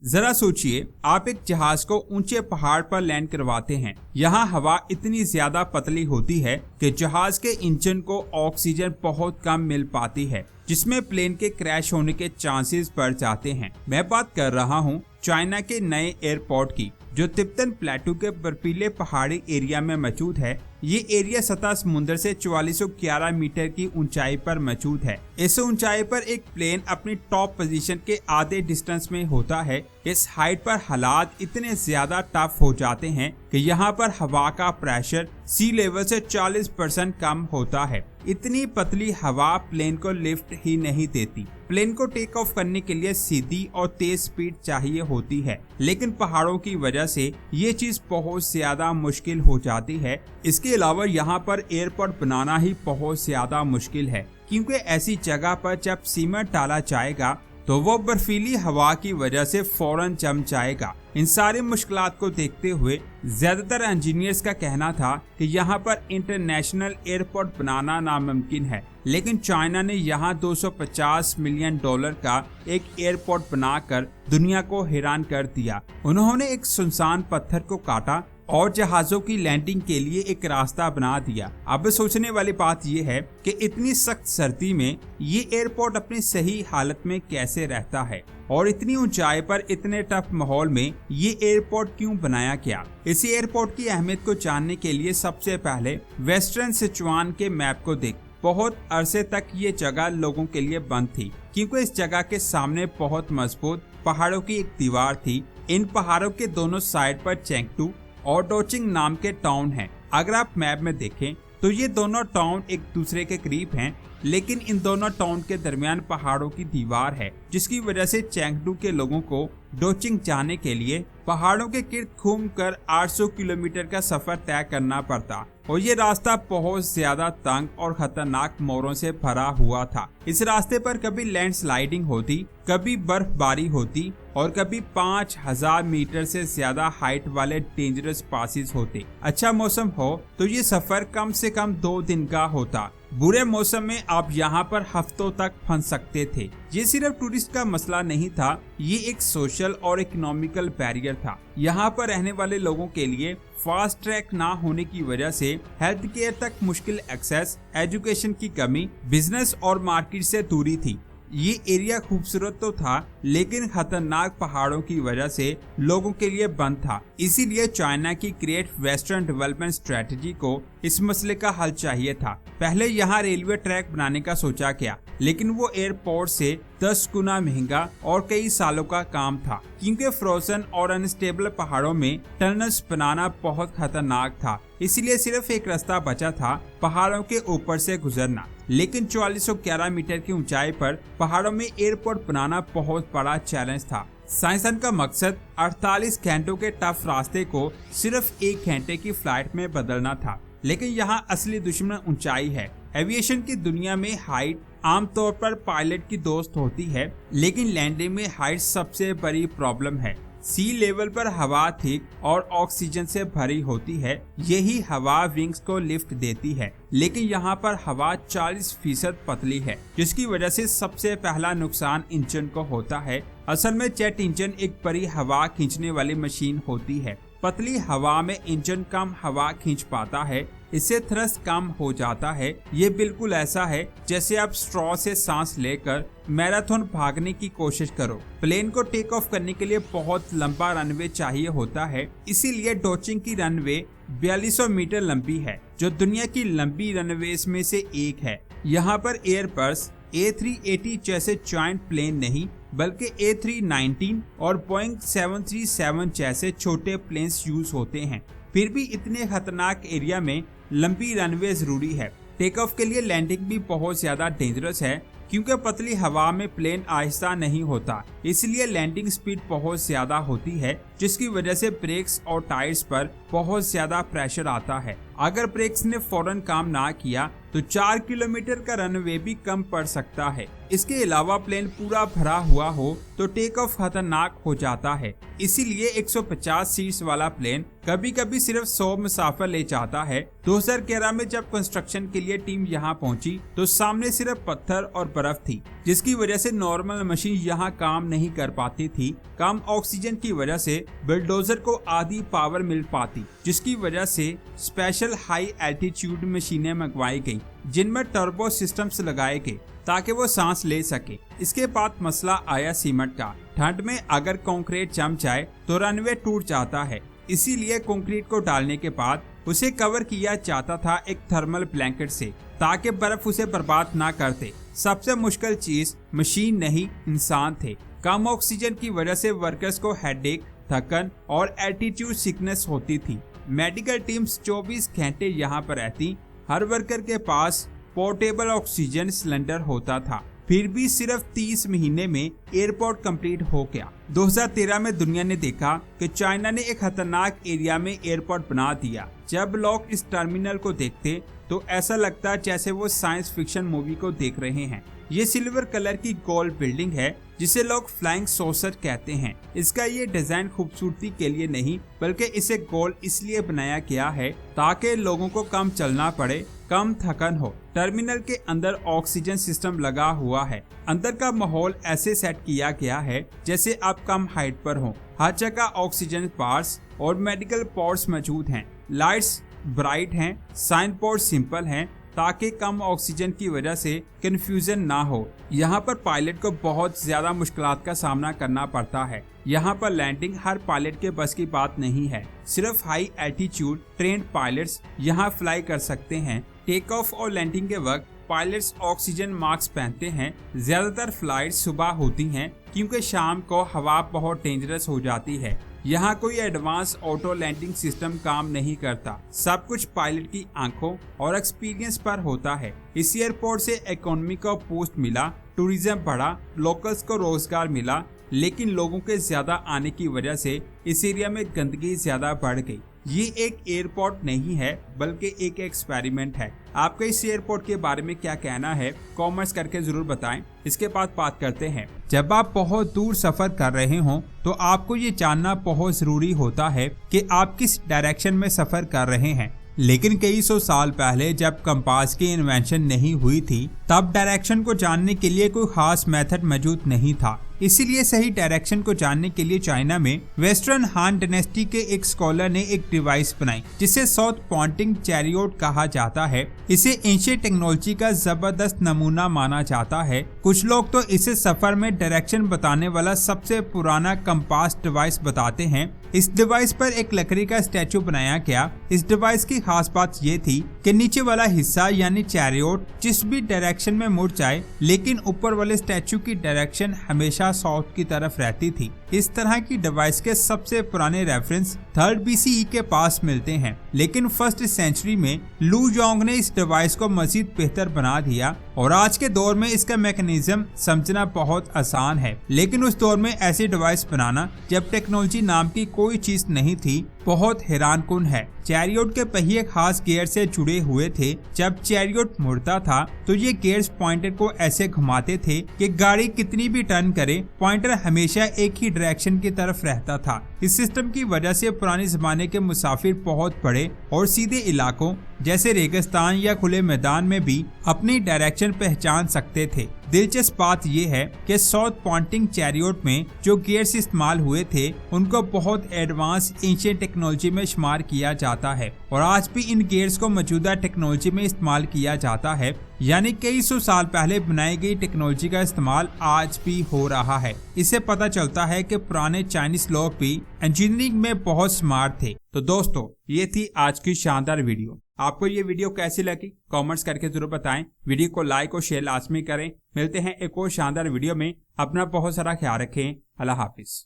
जरा सोचिए, आप एक जहाज को ऊंचे पहाड़ पर लैंड करवाते हैं। यहाँ हवा इतनी ज्यादा पतली होती है कि जहाज के इंजन को ऑक्सीजन बहुत कम मिल पाती है, जिसमें प्लेन के क्रैश होने के चांसेस बढ़ जाते हैं। मैं बात कर रहा हूँ चाइना के नए एयरपोर्ट की, जो तिब्बतन प्लेटू के बर्फीले पहाड़ी एरिया में मौजूद है। ये एरिया सतह समुद्र से 4411 मीटर की ऊंचाई पर मौजूद है। इस ऊंचाई पर एक प्लेन अपनी टॉप पोजीशन के आधे डिस्टेंस में होता है। इस हाइट पर हालात इतने ज्यादा टफ हो जाते हैं कि यहाँ पर हवा का प्रेशर सी लेवल से 40% कम होता है। इतनी पतली हवा प्लेन को लिफ्ट ही नहीं देती। प्लेन को टेक ऑफ करने के लिए सीधी और तेज स्पीड चाहिए होती है, लेकिन पहाड़ों की वजह से ये चीज बहुत ज्यादा मुश्किल हो जाती है। इसके अलावा यहाँ पर एयरपोर्ट बनाना ही बहुत ज्यादा मुश्किल है, क्योंकि ऐसी जगह पर जब सीमेंट डाला जाएगा तो वो बर्फीली हवा की वजह से फौरन जम जाएगा। इन सारी मुश्किलात को देखते हुए ज्यादातर इंजीनियर्स का कहना था कि यहाँ पर इंटरनेशनल एयरपोर्ट बनाना नामुमकिन है, लेकिन चाइना ने यहाँ $250 मिलियन का एक एयरपोर्ट बनाकर दुनिया को हैरान कर दिया। उन्होंने एक सुनसान पत्थर को काटा और जहाजों की लैंडिंग के लिए एक रास्ता बना दिया। अब सोचने वाली बात यह है कि इतनी सख्त सर्दी में ये एयरपोर्ट अपनी सही हालत में कैसे रहता है, और इतनी ऊंचाई पर इतने टफ माहौल में ये एयरपोर्ट क्यों बनाया गया। इस एयरपोर्ट की अहमियत को जानने के लिए सबसे पहले वेस्टर्न सिचुआन के मैप को देख। बहुत अरसे तक ये जगह लोगों के लिए बंद थी, क्योंकि इस जगह के सामने बहुत मजबूत पहाड़ों की एक दीवार थी। इन पहाड़ों के दोनों साइड पर चेंगटू और डोचिंग नाम के टाउन हैं। अगर आप मैप में देखें तो ये दोनों टाउन एक दूसरे के करीब हैं, लेकिन इन दोनों टाउन के दरमियान पहाड़ों की दीवार है, जिसकी वजह से चेंगटू के लोगों को डोचिंग जाने के लिए पहाड़ों के गिर्द घूमकर 800 किलोमीटर का सफर तय करना पड़ता, और ये रास्ता बहुत ज्यादा तंग और खतरनाक मोड़ों से भरा हुआ था। इस रास्ते पर कभी लैंडस्लाइडिंग होती, कभी बर्फबारी होती और कभी 5000 मीटर से ज्यादा हाइट वाले डेंजरस पासेस होते। अच्छा मौसम हो तो ये सफर कम से कम 2 दिन का होता। बुरे मौसम में आप यहाँ पर हफ्तों तक फंस सकते थे। ये सिर्फ टूरिस्ट का मसला नहीं था, ये एक सोशल और इकोनॉमिकल बैरियर था। यहाँ पर रहने वाले लोगों के लिए फास्ट ट्रैक ना होने की वजह से हेल्थ केयर तक मुश्किल एक्सेस, एजुकेशन की कमी, बिजनेस और मार्केट से दूरी थी। ये एरिया खूबसूरत तो था, लेकिन खतरनाक पहाड़ों की वजह से लोगों के लिए बंद था। इसीलिए चाइना की ग्रेट वेस्टर्न डेवलपमेंट स्ट्रेटजी को इस मसले का हल चाहिए था। पहले यहाँ रेलवे ट्रैक बनाने का सोचा गया, लेकिन वो एयरपोर्ट से 10 गुना महंगा और कई सालों का काम था, क्योंकि फ्रोजन और अनस्टेबल पहाड़ों में टनल्स बनाना बहुत खतरनाक था। इसलिए सिर्फ एक रास्ता बचा था, पहाड़ों के ऊपर से गुजरना। लेकिन 4411 मीटर की ऊंचाई पर पहाड़ों में एयरपोर्ट बनाना बहुत बड़ा चैलेंज था। साइंसदान का मकसद 48 घंटों के टफ रास्ते को सिर्फ 1 घंटे की फ्लाइट में बदलना था। लेकिन यहाँ असली दुश्मन ऊंचाई है। एविएशन की दुनिया में हाइट आमतौर पर पायलट की दोस्त होती है, लेकिन लैंडिंग में हाइट सबसे बड़ी प्रॉब्लम है। सी लेवल पर हवा थिक और ऑक्सीजन से भरी होती है। यही हवा विंग्स को लिफ्ट देती है, लेकिन यहाँ पर हवा 40% पतली है, जिसकी वजह से सबसे पहला नुकसान इंजन को होता है। असल में जेट इंजन एक बड़ी हवा खींचने वाली मशीन होती है। पतली हवा में इंजन कम हवा खींच पाता है, इससे थ्रस्ट कम हो जाता है। ये बिल्कुल ऐसा है जैसे आप स्ट्रॉ से सांस लेकर मैराथन भागने की कोशिश करो। प्लेन को टेक ऑफ करने के लिए बहुत लंबा रनवे चाहिए होता है, इसीलिए डोचिंग की रनवे 4200 मीटर लंबी है, जो दुनिया की लंबी रनवेज में से एक है। यहाँ पर एयरबस A380 जैसे जॉइंट प्लेन नहीं, बल्कि A319 और बोइंग 737 जैसे छोटे प्लेन्स यूज होते हैं। फिर भी इतने खतरनाक एरिया में लंबी रनवे जरूरी है। टेक ऑफ के लिए लैंडिंग भी बहुत ज्यादा डेंजरस है, क्योंकि पतली हवा में प्लेन आहिस्ता नहीं होता, इसलिए लैंडिंग स्पीड बहुत ज्यादा होती है, जिसकी वजह से ब्रेक्स और टायर्स पर बहुत ज्यादा प्रेशर आता है। अगर ब्रेक्स ने फौरन काम ना किया तो 4 किलोमीटर का रनवे भी कम पड़ सकता है। इसके अलावा प्लेन पूरा भरा हुआ हो तो टेक ऑफ खतरनाक हो जाता है। इसीलिए 150 सीट्स वाला प्लेन कभी कभी सिर्फ 100 मुसाफिर ले जाता है। 2011 में जब कंस्ट्रक्शन के लिए टीम यहाँ पहुंची तो सामने सिर्फ पत्थर और बर्फ थी, जिसकी वजह से नॉर्मल मशीन यहाँ काम नहीं कर पाती थी। कम ऑक्सीजन की वजह से बुलडोजर को आधी पावर मिल पाती, जिसकी वजह से स्पेशल हाई एल्टीट्यूड मशीनें मंगवाई गई जिनमें टर्बो सिस्टम्स लगाए गए ताकि वो सांस ले सके। इसके बाद मसला आया सीमेंट का। ठंड में अगर कंक्रीट जम जाए तो रनवे टूट जाता है, इसीलिए कंक्रीट को डालने के बाद उसे कवर किया जाता था एक थर्मल ब्लैंकेट से ताकि बर्फ उसे बर्बाद ना करते। सबसे मुश्किल चीज मशीन नहीं, इंसान थे। कम ऑक्सीजन की वजह से वर्कर्स को हेडेक, थकन और एल्टीट्यूड सिकनेस होती थी। मेडिकल टीम्स 24 घंटे यहाँ पर रहती। हर वर्कर के पास पोर्टेबल ऑक्सीजन सिलेंडर होता था। फिर भी सिर्फ 30 महीने में एयरपोर्ट कंप्लीट हो गया। 2013 में दुनिया ने देखा कि चाइना ने एक खतरनाक एरिया में एयरपोर्ट बना दिया। जब लोग इस टर्मिनल को देखते तो ऐसा लगता जैसे वो साइंस फिक्शन मूवी को देख रहे हैं। ये सिल्वर कलर की गोल बिल्डिंग है जिसे लोग फ्लाइंग सॉसर कहते हैं। इसका ये डिजाइन खूबसूरती के लिए नहीं बल्कि इसे गोल इसलिए बनाया गया है ताकि लोगों को कम चलना पड़े, कम थकन हो। टर्मिनल के अंदर ऑक्सीजन सिस्टम लगा हुआ है। अंदर का माहौल ऐसे सेट किया गया है जैसे आप कम हाइट पर हो। हर जगह ऑक्सीजन पार्ट्स और मेडिकल पोर्ट्स मौजूद हैं। लाइट्स ब्राइट हैं, साइन बोर्ड सिंपल हैं ताकि कम ऑक्सीजन की वजह से कंफ्यूजन ना हो। यहाँ पर पायलट को बहुत ज्यादा मुश्किलात का सामना करना पड़ता है। यहाँ पर लैंडिंग हर पायलट के बस की बात नहीं है। सिर्फ हाई एल्टीट्यूड ट्रेंड पायलट्स यहाँ फ्लाई कर सकते हैं। टेक ऑफ और लैंडिंग के वक्त पायलट्स ऑक्सीजन मास्क पहनते हैं। ज्यादातर फ्लाइट सुबह होती हैं क्योंकि शाम को हवा बहुत डेंजरस हो जाती है। यहाँ कोई एडवांस ऑटो लैंडिंग सिस्टम काम नहीं करता। सब कुछ पायलट की आंखों और एक्सपीरियंस पर होता है। इस एयरपोर्ट से इकोनॉमी को बूस्ट मिला, टूरिज्म बढ़ा, लोकल्स को रोजगार मिला, लेकिन लोगों के ज्यादा आने की वजह से इस एरिया में गंदगी ज्यादा बढ़ गई। ये एक एयरपोर्ट नहीं है बल्कि एक एक्सपेरिमेंट है। आपका इस एयरपोर्ट के बारे में क्या कहना है कमेंट्स करके जरूर बताएं। इसके बाद बात करते हैं, जब आप बहुत दूर सफर कर रहे हो तो आपको ये जानना बहुत जरूरी होता है कि आप किस डायरेक्शन में सफर कर रहे हैं। लेकिन कई सौ साल पहले जब कंपास की इन्वेंशन नहीं हुई थी तब डायरेक्शन को जानने के लिए कोई खास मेथड मौजूद नहीं था। इसीलिए सही डायरेक्शन को जानने के लिए चाइना में वेस्टर्न हान डायनेस्टी के एक स्कॉलर ने एक डिवाइस बनाई जिसे साउथ पॉइंटिंग चैरियोट कहा जाता है। इसे एंशिएंट टेक्नोलॉजी का जबरदस्त नमूना माना जाता है। कुछ लोग तो इसे सफर में डायरेक्शन बताने वाला सबसे पुराना कंपास डिवाइस बताते हैं। इस डिवाइस पर एक लकड़ी का स्टैचू बनाया गया। इस डिवाइस की खास बात ये थी कि नीचे वाला हिस्सा यानी चैरियोट जिस भी डायरेक्शन में मुड़ जाए, लेकिन ऊपर वाले स्टैचू की डायरेक्शन हमेशा साउथ की तरफ रहती थी। इस तरह की डिवाइस के सबसे पुराने रेफरेंस 3rd BCE के पास मिलते हैं, लेकिन 1st सेंचुरी में लू जोंग ने इस डिवाइस को मजीद बेहतर बना दिया और आज के दौर में इसका मैकेनिज्म समझना बहुत आसान है। लेकिन उस दौर में ऐसी डिवाइस बनाना जब टेक्नोलॉजी नाम की कोई चीज नहीं थी, बहुत हैरानकुन है। चैरियोट के पहिए खास गियर से जुड़े हुए थे। जब चैरियोट मुड़ता था तो ये गियर्स पॉइंटर को ऐसे घुमाते थे कि गाड़ी कितनी भी टर्न करे पॉइंटर हमेशा एक ही डायरेक्शन की तरफ रहता था। इस सिस्टम की वजह से पुराने जमाने के मुसाफिर बहुत बड़े और सीधे इलाकों जैसे रेगिस्तान या खुले मैदान में भी अपनी डायरेक्शन पहचान सकते थे। दिलचस्प बात यह है कि साउथ पॉइंटिंग चैरियोट में जो गियर्स इस्तेमाल हुए थे उनको बहुत एडवांस एंशिएंट टेक्नोलॉजी में शुमार किया जाता है और आज भी इन गियर्स को मौजूदा टेक्नोलॉजी में इस्तेमाल किया जाता है। यानी कई सौ साल पहले बनाई गई टेक्नोलॉजी का इस्तेमाल आज भी हो रहा है। इससे पता चलता है कि पुराने चाइनीज लोग भी इंजीनियरिंग में बहुत स्मार्ट थे। तो दोस्तों, ये थी आज की शानदार वीडियो। आपको ये वीडियो कैसी लगी कमेंट्स करके जरूर बताएं। वीडियो को लाइक और शेयर लाजमी करें। मिलते हैं एक और शानदार वीडियो में। अपना बहुत सारा ख्याल रखें। अल्लाह हाफिज।